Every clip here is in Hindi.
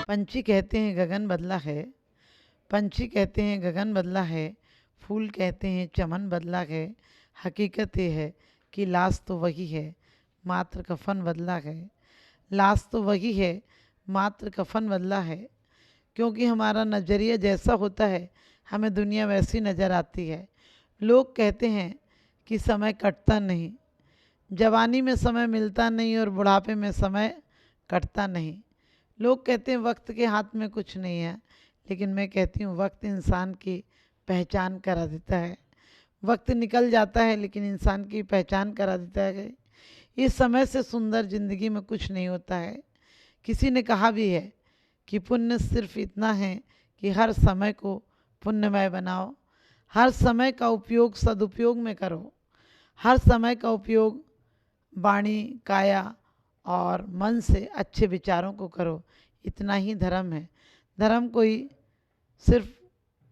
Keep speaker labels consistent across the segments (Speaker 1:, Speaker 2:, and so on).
Speaker 1: पंछी कहते हैं गगन बदला है, पंछी कहते हैं गगन बदला है, फूल कहते हैं चमन बदला है। हकीकत ये है कि लाश तो वही है, मात्र कफन बदला है। लाश तो वही है, मात्र कफन बदला है। क्योंकि हमारा नज़रिया जैसा होता है हमें दुनिया वैसी नज़र आती है। लोग कहते हैं कि समय कटता नहीं, जवानी में समय मिलता नहीं और बुढ़ापे में समय कटता नहीं। लोग कहते हैं वक्त के हाथ में कुछ नहीं है, लेकिन मैं कहती हूँ वक्त इंसान की पहचान करा देता है। वक्त निकल जाता है लेकिन इंसान की पहचान करा देता है। इस समय से सुंदर ज़िंदगी में कुछ नहीं होता है। किसी ने कहा भी है कि पुण्य सिर्फ इतना है कि हर समय को पुण्यमय बनाओ, हर समय का उपयोग सदुपयोग में करो, हर समय का उपयोग वाणी काया और मन से अच्छे विचारों को करो। इतना ही धर्म है। धर्म कोई सिर्फ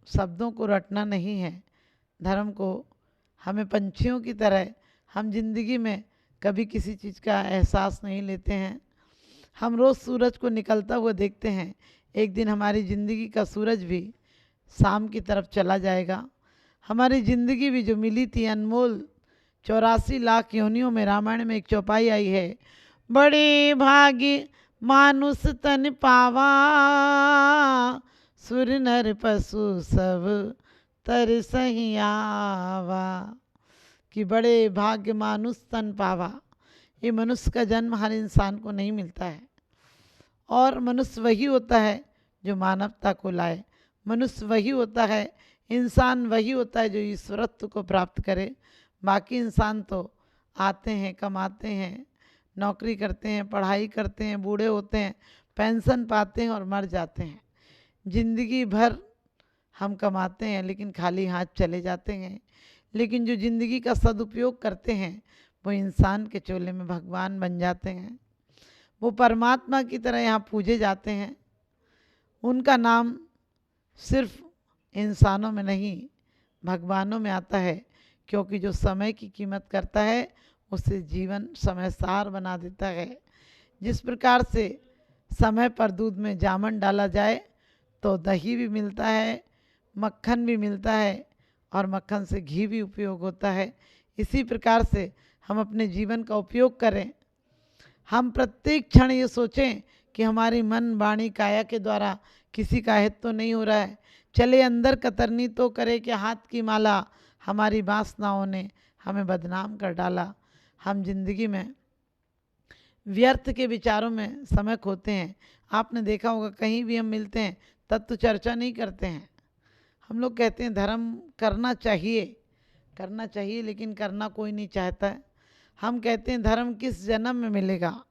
Speaker 1: शब्दों को रटना नहीं है। धर्म को हमें पंछियों की तरह हम जिंदगी में कभी किसी चीज़ का एहसास नहीं लेते हैं। हम रोज़ सूरज को निकलता हुआ देखते हैं, एक दिन हमारी ज़िंदगी का सूरज भी शाम की तरफ चला जाएगा। हमारी ज़िंदगी भी जो मिली थी अनमोल 84 लाख योनियों में, रामायण में एक चौपाई आई है, बड़े भाग्य मानुष तन पावा, सुर नर पशु सब तर सही आवा। कि बड़े भाग्य मानुष तन पावा। ये मनुष्य का जन्म हर इंसान को नहीं मिलता है, और मनुष्य वही होता है जो मानवता को लाए। मनुष्य वही होता है, इंसान वही होता है जो ईश्वरत्व को प्राप्त करे। बाकी इंसान तो आते हैं, कमाते हैं, नौकरी करते हैं, पढ़ाई करते हैं, बूढ़े होते हैं, पेंशन पाते हैं और मर जाते हैं। जिंदगी भर हम कमाते हैं लेकिन खाली हाथ चले जाते हैं। लेकिन जो ज़िंदगी का सदुपयोग करते हैं वो इंसान के चोले में भगवान बन जाते हैं। वो परमात्मा की तरह यहाँ पूजे जाते हैं। उनका नाम सिर्फ इंसानों में नहीं भगवानों में आता है, क्योंकि जो समय की कीमत करता है उसे जीवन समयसार बना देता है। जिस प्रकार से समय पर दूध में जामन डाला जाए तो दही भी मिलता है, मक्खन भी मिलता है और मक्खन से घी भी उपयोग होता है। इसी प्रकार से हम अपने जीवन का उपयोग करें। हम प्रत्येक क्षण ये सोचें कि हमारी मन वाणी काया के द्वारा किसी का हित तो नहीं हो रहा है। चले अंदर कतरनी तो करे कि हाथ की माला, हमारी वासनाओं ने हमें बदनाम कर डाला। हम जिंदगी में व्यर्थ के विचारों में समय खोते हैं। आपने देखा होगा कहीं भी हम मिलते हैं तत्व चर्चा नहीं करते हैं। हम लोग कहते हैं धर्म करना चाहिए, लेकिन करना कोई नहीं चाहता है। हम कहते हैं धर्म किस जन्म में मिलेगा,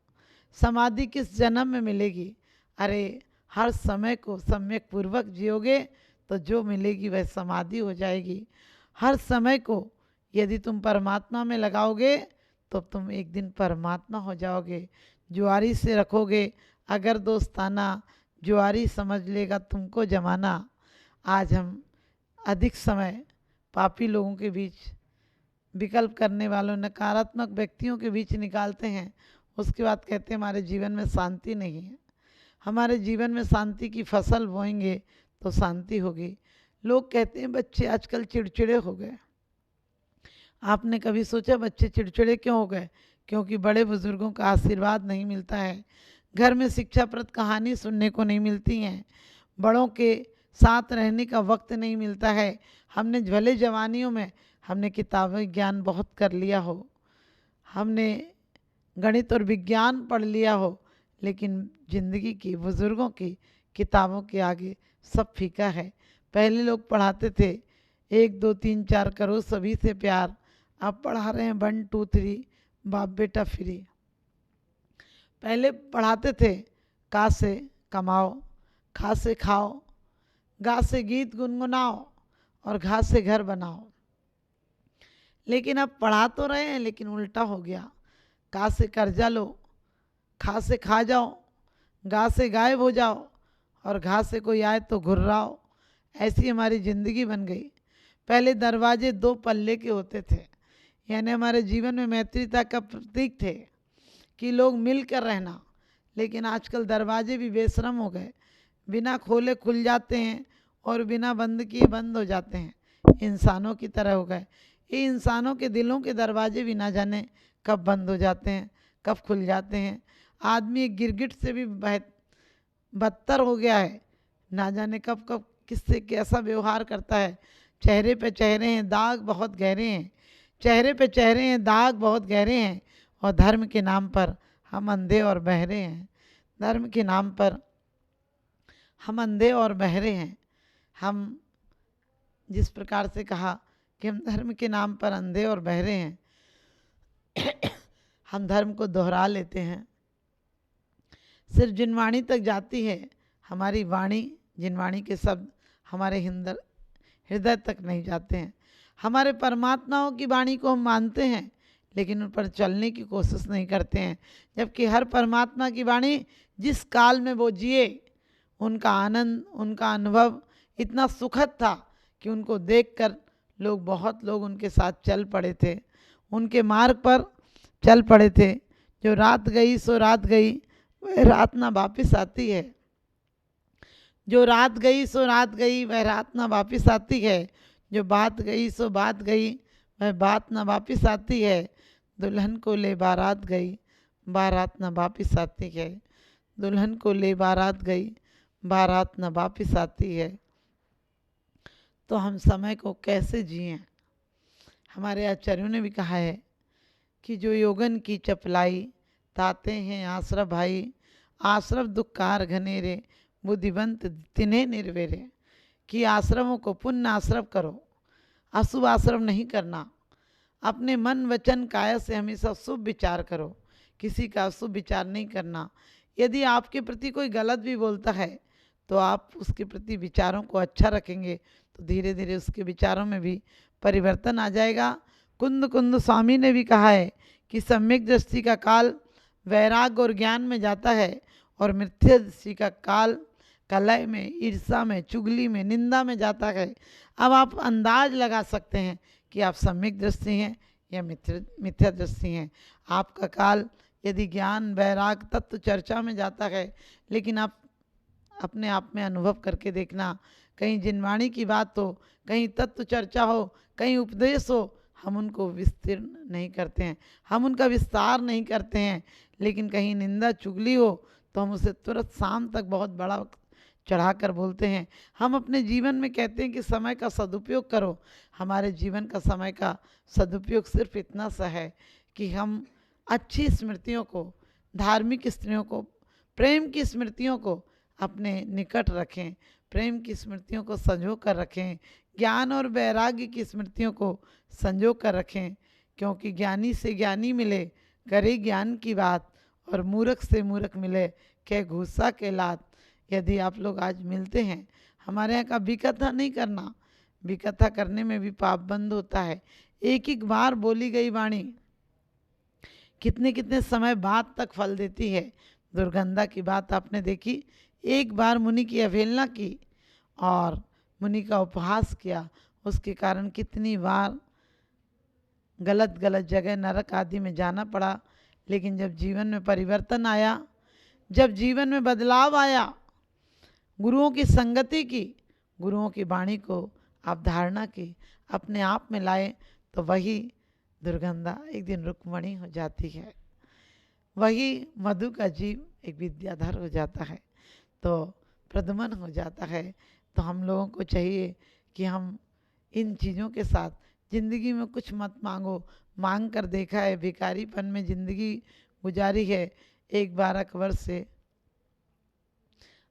Speaker 1: समाधि किस जन्म में मिलेगी। अरे हर समय को सम्यक पूर्वक जियोगे तो जो मिलेगी वह समाधि हो जाएगी। हर समय को यदि तुम परमात्मा में लगाओगे तो तुम एक दिन परमात्मा हो जाओगे। जुआरी से रखोगे अगर दोस्ताना, जुआरी समझ लेगा तुमको जमाना। आज हम अधिक समय पापी लोगों के बीच, विकल्प करने वालों, नकारात्मक व्यक्तियों के बीच निकालते हैं। उसके बाद कहते हैं हमारे जीवन में शांति नहीं है। हमारे जीवन में शांति की फसल बोएंगे तो शांति होगी। लोग कहते हैं बच्चे आजकल चिड़चिड़े हो गए। आपने कभी सोचा बच्चे चिड़चिड़े क्यों हो गए? क्योंकि बड़े बुजुर्गों का आशीर्वाद नहीं मिलता है। घर में शिक्षाप्रद कहानी सुनने को नहीं मिलती हैं। बड़ों के साथ रहने का वक्त नहीं मिलता है। हमने भले जवानियों में हमने किताबें ज्ञान बहुत कर लिया हो, हमने गणित और विज्ञान पढ़ लिया हो, लेकिन ज़िंदगी की बुज़ुर्गों की किताबों के आगे सब फीका है। पहले लोग पढ़ाते थे 1 2 3 4 करो सभी से प्यार। अब पढ़ा रहे हैं 1 2 3 बाप बेटा फ्री। पहले पढ़ाते थे का से कमाओ, खा से खाओ, गा से गीत गुनगुनाओ और घा से घर बनाओ। लेकिन अब पढ़ा तो रहे हैं लेकिन उल्टा हो गया। का से कर्जा लो, खा से खा जाओ, गा से गायब हो जाओ और घा से कोई आए तो घुर्राओ। ऐसी हमारी ज़िंदगी बन गई। पहले दरवाजे 2 पल्ले के होते थे, यानी हमारे जीवन में मैत्रीता का प्रतीक थे कि लोग मिल कर रहना। लेकिन आजकल दरवाजे भी बेशरम हो गए। बिना खोले खुल जाते हैं और बिना बंद किए बंद हो जाते हैं, इंसानों की तरह हो गए। ये इंसानों के दिलों के दरवाजे भी ना जाने कब बंद हो जाते हैं, कब खुल जाते हैं। आदमी एक गिरगिट से भी बदतर हो गया है, ना जाने कब कब किससे कैसा व्यवहार करता है। चेहरे पे चेहरे हैं, दाग बहुत गहरे हैं, चेहरे पे चेहरे हैं, दाग बहुत गहरे हैं। और धर्म के नाम पर हम अंधे और बहरे हैं, धर्म के नाम पर हम अंधे और बहरे हैं। हम जिस प्रकार से कहा कि हम धर्म के नाम पर अंधे और बहरे हैं, हम धर्म को दोहरा लेते हैं। सिर्फ जिनवाणी तक जाती है हमारी वाणी, जिनवाणी के शब्द हमारे हृदय तक नहीं जाते हैं। हमारे परमात्माओं की वाणी को हम मानते हैं लेकिन उन पर चलने की कोशिश नहीं करते हैं। जबकि हर परमात्मा की वाणी जिस काल में वो जिए, उनका आनंद, उनका अनुभव इतना सुखद था कि उनको देखकर बहुत लोग उनके साथ चल पड़े थे, उनके मार्ग पर चल पड़े थे। जो रात गई सो रात गई, वह रात ना वापिस आती है। जो रात गई सो रात गई, वह रात ना वापिस आती है। जो बात गई सो बात गई, वह बात ना वापिस आती है। दुल्हन को ले बारात गई, बारात ना वापिस आती है। दुल्हन को ले बारात गई, बारात ना वापिस आती है। तो हम समय को कैसे जिएं? हमारे आचार्यों ने भी कहा है कि जो योगन की चपलाई, ताते हैं आश्रव भाई, आश्रव दुखकार घनेरे, बुद्धिवंत तिन्हें निर्वेरे। कि आश्रमों को पुण्य आश्रव करो, अशुभ आश्रम नहीं करना। अपने मन वचन काया से हमेशा शुभ विचार करो, किसी का अशुभ विचार नहीं करना। यदि आपके प्रति कोई गलत भी बोलता है तो आप उसके प्रति विचारों को अच्छा रखेंगे तो धीरे धीरे उसके विचारों में भी परिवर्तन आ जाएगा। कुंद कुंद स्वामी ने भी कहा है कि सम्यक दृष्टि का काल वैराग्य और ज्ञान में जाता है और मिथ्या दृष्टि का काल कलह में, ईर्षा में, चुगली में, निंदा में जाता है। अब आप अंदाज लगा सकते हैं कि आप सम्यक दृष्टि हैं या मिथ्या दृष्टि हैं। आपका काल यदि ज्ञान, वैराग, तत्व चर्चा में जाता है, लेकिन आप अपने आप में अनुभव करके देखना, कहीं जिनवाणी की बात हो, कहीं तत्व चर्चा हो, कहीं उपदेश हो, हम उनको विस्तीर्ण नहीं करते हैं, हम उनका विस्तार नहीं करते हैं। लेकिन कहीं निंदा चुगली हो तो हम उसे तुरंत शाम तक बहुत बड़ा चढ़ाकर बोलते हैं। हम अपने जीवन में कहते हैं कि समय का सदुपयोग करो। हमारे जीवन का समय का सदुपयोग सिर्फ इतना सा है कि हम अच्छी स्मृतियों को, धार्मिक स्त्रियों को, प्रेम की स्मृतियों को अपने निकट रखें, प्रेम की स्मृतियों को संजो कर रखें, ज्ञान और वैराग्य की स्मृतियों को संजो कर रखें। क्योंकि ज्ञानी से ज्ञानी मिले, करे ज्ञान की बात, और मूर्ख से मूर्ख मिले, कह घूसा के लात। यदि आप लोग आज मिलते हैं, हमारे यहाँ का विकथा नहीं करना, विकथा करने में भी पाप बंद होता है। एक एक बार बोली गई वाणी कितने कितने समय बाद तक फल देती है। दुर्गंधा की बात आपने देखी, एक बार मुनि की अवहेलना की और मुनि का उपहास किया, उसके कारण कितनी बार गलत गलत जगह नरक आदि में जाना पड़ा। लेकिन जब जीवन में परिवर्तन आया, जब जीवन में बदलाव आया, गुरुओं की संगति की, गुरुओं की वाणी को आप धारणा की, अपने आप में लाए, तो वही दुर्गंधा एक दिन रुक्मणी हो जाती है, वही मधु का जीव एक विद्याधर हो जाता है, तो प्रदमन हो जाता है। तो हम लोगों को चाहिए कि हम इन चीज़ों के साथ ज़िंदगी में कुछ मत मांगो। मांग कर देखा है, भिखारीपन में ज़िंदगी गुजारी है। एक बार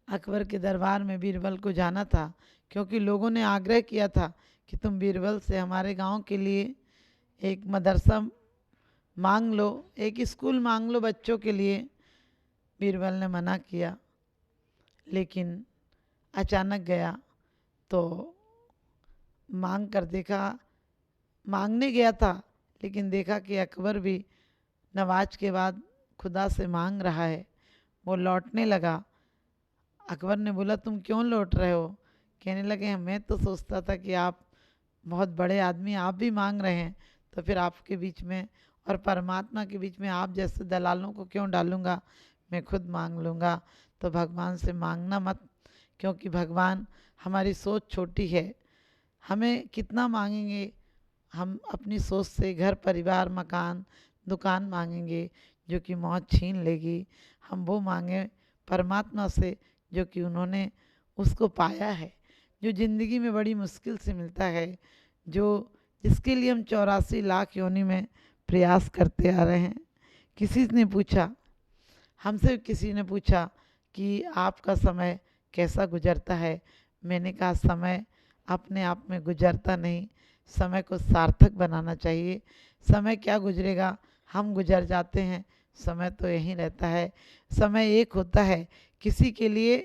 Speaker 1: अकबर के दरबार में बीरबल को जाना था, क्योंकि लोगों ने आग्रह किया था कि तुम बीरबल से हमारे गांव के लिए एक मदरसा मांग लो, एक स्कूल मांग लो बच्चों के लिए। बीरबल ने मना किया, लेकिन अचानक गया तो मांग कर देखा, मांगने गया था लेकिन देखा कि अकबर भी नवाज के बाद खुदा से मांग रहा है। वो लौटने लगा। अकबर ने बोला तुम क्यों लौट रहे हो? कहने लगे मैं तो सोचता था कि आप बहुत बड़े आदमी, आप भी मांग रहे हैं, तो फिर आपके बीच में और परमात्मा के बीच में आप जैसे दलालों को क्यों डालूंगा, मैं खुद मांग लूँगा। तो भगवान से मांगना मत, क्योंकि भगवान, हमारी सोच छोटी है। हमें कितना मांगेंगे, हम अपनी सोच से घर परिवार मकान दुकान मांगेंगे जो कि मौत छीन लेगी। हम वो मांगे परमात्मा से जो कि उन्होंने उसको पाया है, जो ज़िंदगी में बड़ी मुश्किल से मिलता है, जो जिसके लिए हम 84 लाख योनि में प्रयास करते आ रहे हैं। किसी ने पूछा, हमसे किसी ने पूछा कि आपका समय कैसा गुजरता है। मैंने कहा समय अपने आप में गुजरता नहीं, समय को सार्थक बनाना चाहिए। समय क्या गुजरेगा, हम गुजर जाते हैं, समय तो यहीं रहता है। समय एक होता है, किसी के लिए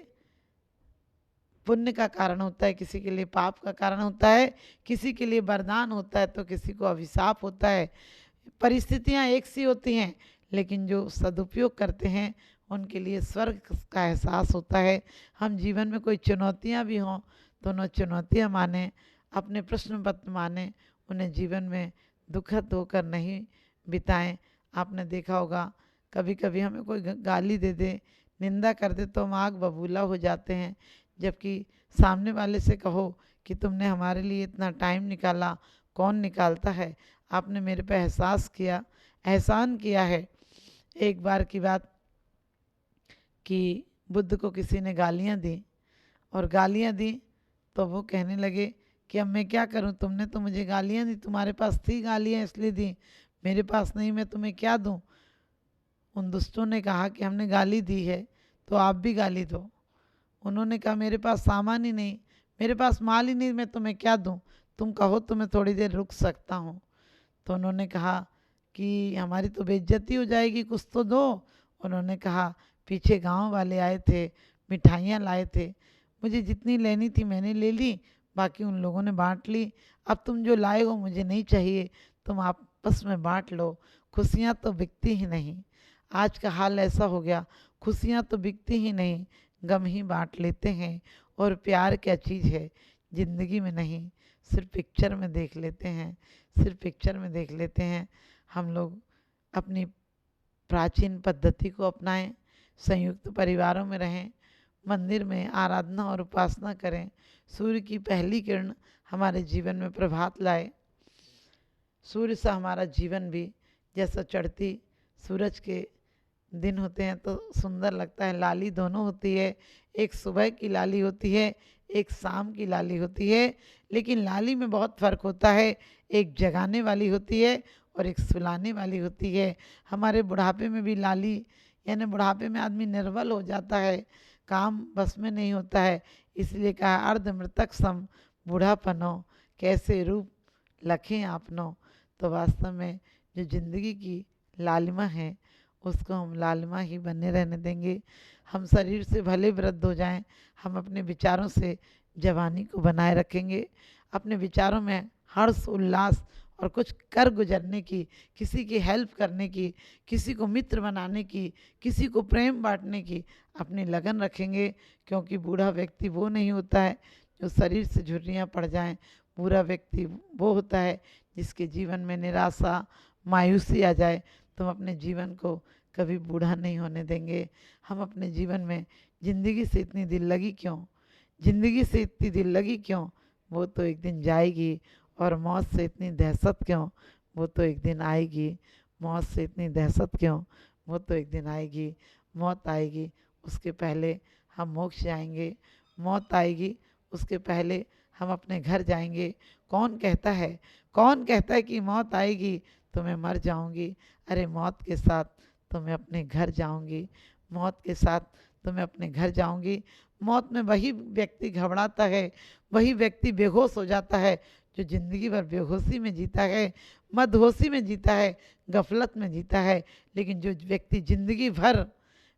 Speaker 1: पुण्य का कारण होता है, किसी के लिए पाप का कारण होता है, किसी के लिए वरदान होता है तो किसी को अभिशाप होता है। परिस्थितियां एक सी होती हैं, लेकिन जो सदुपयोग करते हैं उनके लिए स्वर्ग का एहसास होता है। हम जीवन में कोई चुनौतियां भी हों तो उन्हें चुनौतियां माने, अपने प्रश्न पत्र माने, उन्हें जीवन में दुखद होकर नहीं बिताएं। आपने देखा होगा कभी कभी हमें कोई गाली दे दे, निंदा कर दे तो हम आग बबूला हो जाते हैं, जबकि सामने वाले से कहो कि तुमने हमारे लिए इतना टाइम निकाला, कौन निकालता है, आपने मेरे पे एहसास किया, एहसान किया है। एक बार की बात कि बुद्ध को किसी ने गालियाँ दी, और गालियाँ दी तो वो कहने लगे कि अब मैं क्या करूं, तुमने तो मुझे गालियाँ दी, तुम्हारे पास थी गालियाँ इसलिए दी, मेरे पास नहीं, मैं तुम्हें क्या दूं। उन दुष्टों ने कहा कि हमने गाली दी है तो आप भी गाली दो। उन्होंने कहा मेरे पास सामान ही नहीं, मेरे पास माल ही नहीं, मैं तुम्हें क्या दूं, तुम कहो तो मैं थोड़ी देर रुक सकता हूँ। तो उन्होंने कहा कि हमारी तो बेइज्जती हो जाएगी, कुछ तो दो। उन्होंने कहा पीछे गांव वाले आए थे, मिठाइयाँ लाए थे, मुझे जितनी लेनी थी मैंने ले ली, बाकी उन लोगों ने बांट ली। अब तुम जो लाए हो मुझे नहीं चाहिए, तुम आपस में बांट लो, खुशियाँ तो बिकती ही नहीं। आज का हाल ऐसा हो गया, खुशियाँ तो बिकती ही नहीं, गम ही बांट लेते हैं। और प्यार क्या चीज़ है, ज़िंदगी में नहीं, सिर्फ पिक्चर में देख लेते हैं, सिर्फ पिक्चर में देख लेते हैं। हम लोग अपनी प्राचीन पद्धति को अपनाएं, संयुक्त परिवारों में रहें, मंदिर में आराधना और उपासना करें, सूर्य की पहली किरण हमारे जीवन में प्रभात लाए। सूर्य से हमारा जीवन भी, जैसा चढ़ती सूरज के दिन होते हैं तो सुंदर लगता है, लाली दोनों होती है, एक सुबह की लाली होती है, एक शाम की लाली होती है, लेकिन लाली में बहुत फ़र्क होता है, एक जगाने वाली होती है और एक सुलाने वाली होती है। हमारे बुढ़ापे में भी लाली, यानी बुढ़ापे में आदमी निर्बल हो जाता है, काम बस में नहीं होता है, इसलिए कहा अर्ध मृतक सम बूढ़ापनो, कैसे रूप लखें आपनो। तो वास्तव में जो जिंदगी की लालिमा है उसको हम लालिमा ही बने रहने देंगे। हम शरीर से भले वृद्ध हो जाएं, हम अपने विचारों से जवानी को बनाए रखेंगे, अपने विचारों में हर्ष उल्लास और कुछ कर गुजरने की, किसी की हेल्प करने की, किसी को मित्र बनाने की, किसी को प्रेम बांटने की अपनी लगन रखेंगे। क्योंकि बूढ़ा व्यक्ति वो नहीं होता है जो शरीर से झुर्रियाँ पड़ जाएं, बूढ़ा व्यक्ति वो होता है जिसके जीवन में निराशा मायूसी आ जाए। तुम अपने जीवन को कभी बूढ़ा नहीं होने देंगे। हम अपने जीवन में ज़िंदगी से इतनी दिल लगी क्यों, ज़िंदगी से इतनी दिल लगी क्यों, वो तो एक दिन जाएगी। और मौत से इतनी दहशत क्यों, वो तो एक दिन आएगी। मौत से इतनी दहशत क्यों, वो तो एक दिन आएगी। मौत आएगी उसके पहले हम मोक्ष जाएंगे, मौत आएगी उसके पहले हम अपने घर जाएंगे। कौन कहता है, कौन कहता है कि मौत आएगी तो मैं मर जाऊंगी। अरे मौत के साथ तो मैं अपने घर जाऊंगी, मौत के साथ तो मैं अपने घर जाऊंगी। मौत में वही व्यक्ति घबराता है, वही व्यक्ति बेहोश हो जाता है जो ज़िंदगी भर बेहोशी में जीता है, मदहोशी में जीता है, गफलत में जीता है। लेकिन जो व्यक्ति ज़िंदगी भर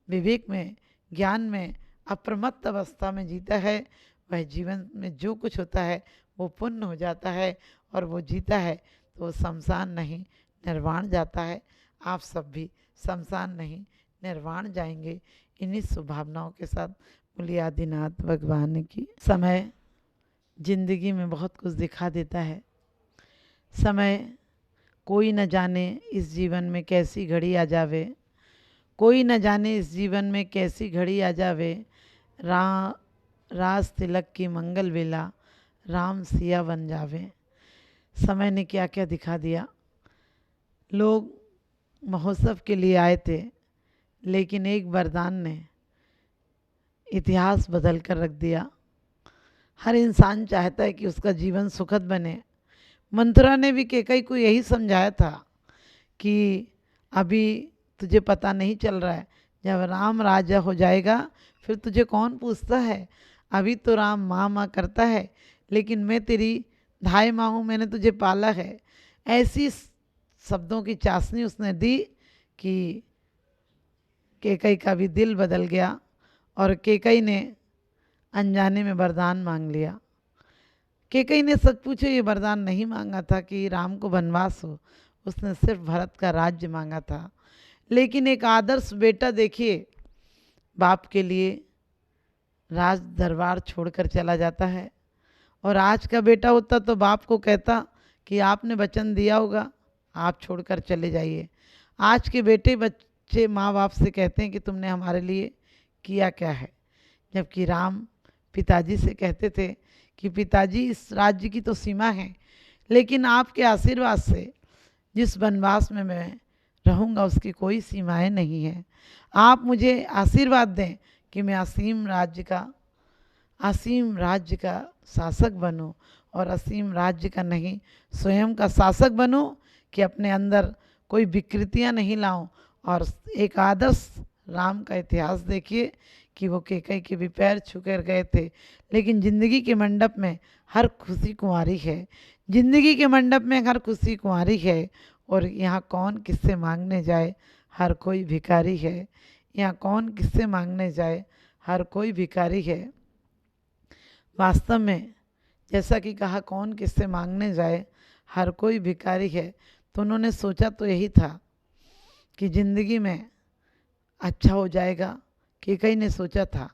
Speaker 1: विवेक में, ज्ञान में, अप्रमत्त अवस्था में जीता है, वह जीवन में जो कुछ होता है वो पुण्य हो जाता है और वो जीता है तो वो शमशान नहीं निर्वाण जाता है। आप सब भी शमशान नहीं निर्वाण जाएंगे। इन्हीं शुभभावनाओं के साथ बोलिए आदिनाथ भगवान की। समय जिंदगी में बहुत कुछ दिखा देता है। समय कोई न जाने इस जीवन में कैसी घड़ी आ जावे, कोई न जाने इस जीवन में कैसी घड़ी आ जावे। राज तिलक की मंगल वेला, राम सिया बन जावे। समय ने क्या क्या दिखा दिया। लोग महोत्सव के लिए आए थे, लेकिन एक वरदान ने इतिहास बदल कर रख दिया। हर इंसान चाहता है कि उसका जीवन सुखद बने। मंथरा ने भी कैकई को यही समझाया था कि अभी तुझे पता नहीं चल रहा है, जब राम राजा हो जाएगा फिर तुझे कौन पूछता है। अभी तो राम माँ माँ करता है, लेकिन मैं तेरी धाय माँ हूँ, मैंने तुझे पाला है। ऐसी शब्दों की चाशनी उसने दी कि कैकई का भी दिल बदल गया और कैकई ने अनजाने में वरदान मांग लिया। कैकई ने सच पूछो ये वरदान नहीं मांगा था कि राम को वनवास हो, उसने सिर्फ भरत का राज्य मांगा था। लेकिन एक आदर्श बेटा देखिए, बाप के लिए राज दरबार छोड़कर चला जाता है। और आज का बेटा होता तो बाप को कहता कि आपने वचन दिया होगा, आप छोड़कर चले जाइए। आज के बेटे बच्चे माँ बाप से कहते हैं कि तुमने हमारे लिए किया क्या है, जबकि राम पिताजी से कहते थे कि पिताजी इस राज्य की तो सीमा है, लेकिन आपके आशीर्वाद से जिस वनवास में मैं रहूँगा उसकी कोई सीमाएं नहीं है। आप मुझे आशीर्वाद दें कि मैं असीम राज्य का शासक बनूं, और असीम राज्य का नहीं स्वयं का शासक बनूं, कि अपने अंदर कोई विकृतियां नहीं लाऊं। और एक आदर्श राम का इतिहास देखिए कि वो कैकई के भी पैर छूकर गए थे, लेकिन जिंदगी के मंडप में हर खुशी कुंवारी है। जिंदगी के मंडप में हर खुशी कुंवारी है, और यहाँ कौन किससे मांगने जाए, हर कोई भिखारी है। यहाँ कौन किससे मांगने जाए, हर कोई भिखारी है। वास्तव में जैसा कि कहा कौन किससे मांगने जाए, हर कोई भिखारी है, तो उन्होंने सोचा तो यही था कि जिंदगी में अच्छा हो जाएगा। कैकई ने सोचा था,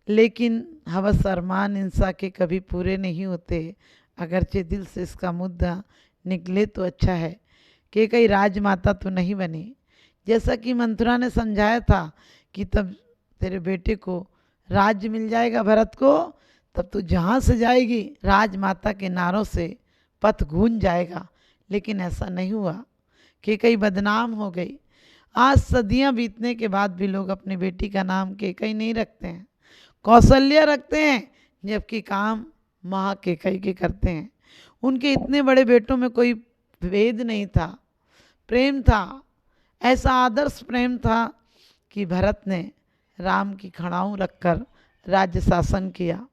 Speaker 1: लेकिन हवस अरमान इंसान के कभी पूरे नहीं होते, अगरचे दिल से इसका मुद्दा निकले तो अच्छा है। कैकई राजमाता तो नहीं बनी, जैसा कि मंथरा ने समझाया था कि तब तेरे बेटे को राज्य मिल जाएगा भरत को, तब तू जहाँ से जाएगी राजमाता के नारों से पथ गूंज जाएगा। लेकिन ऐसा नहीं हुआ, कैकई बदनाम हो गई। आज सदियां बीतने के बाद भी लोग अपनी बेटी का नाम कैकई नहीं रखते हैं, कौशल्या रखते हैं, जबकि काम माँ कैकई के करते हैं। उनके इतने बड़े बेटों में कोई भेद नहीं था, प्रेम था। ऐसा आदर्श प्रेम था कि भरत ने राम की खड़ाऊं रखकर राज्य शासन किया।